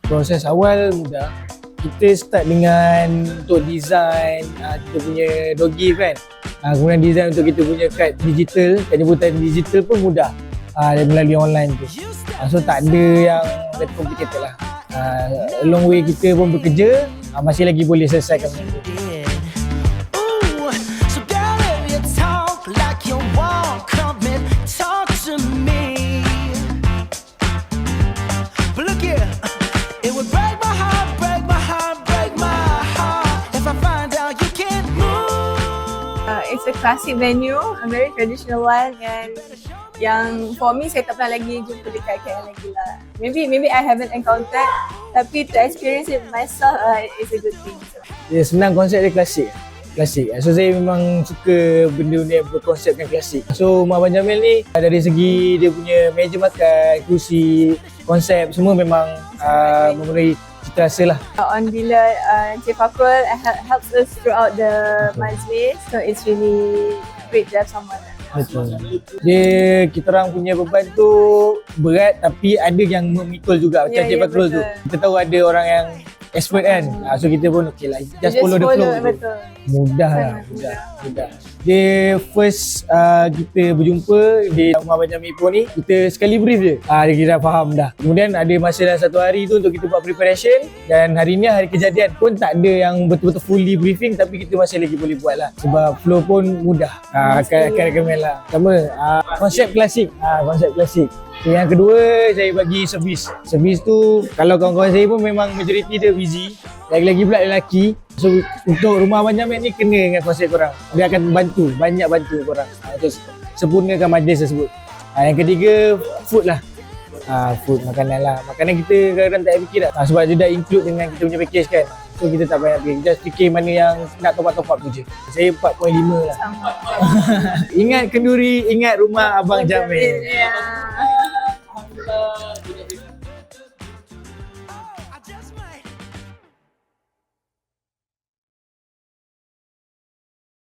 Proses awal mudah. Kita start dengan untuk design kita punya door gift kan. Kemudian design untuk kita punya kad digital, kad jemputan digital pun mudah melalui online tu. So tak ada yang complicated lah. Long way kita pun bekerja, masih lagi boleh selesaikan benda tu. It's a classic venue, a very traditional one, and yang for me saya tak pernah lagi jumpa dekat KL lagi lah. Maybe I haven't encountered, tapi to experience it myself is a good thing. Dia senang, konsep dia klasik. So saya memang suka benda-benda yang berkonsepkan klasik. So Rumah Abang Jamil ni dari segi dia punya meja makan, kursi, konsep semua memang memenuhi cita rasa lah. On bila Encik Fakul helps us throughout the majlis, so it's really great to have someone. Betul. Kita orang punya beban tu berat tapi ada yang memikul juga macam Encik Fakul tu. Kita tahu ada orang yang expert kan. So kita pun okey lah, just follow the flow. Betul. Mudah lah, mudah. Dia first kita berjumpa di Rumah Abang Jamil Ipoh ni, kita sekali brief je. Kita dah faham dah. Kemudian ada masa dalam satu hari tu untuk kita buat preparation, dan hari ni hari kejadian pun tak ada yang betul-betul fully briefing, tapi kita masih lagi boleh buat lah. Sebab flow pun mudah. Akan recommend lah. Pertama, konsep klasik. Yang kedua, saya bagi servis. Servis tu, kalau kawan-kawan saya pun memang majoriti dia busy. Lagi-lagi pula lelaki. So, untuk Rumah Abang Jamil ni kena dengan konsep korang. Dia akan banyak bantu korang. Untuk sempurnakan majlis tersebut. Yang ketiga, food lah. Food, makanan lah. Makanan kita kadang-kadang tak payah fikir dah. Sebab dia dah include dengan kita punya package kan. So, kita tak payah fikir. Just fikir mana yang nak top up tu je. Saya 4.5 lah. Ingat kenduri, ingat Rumah Abang Jamil.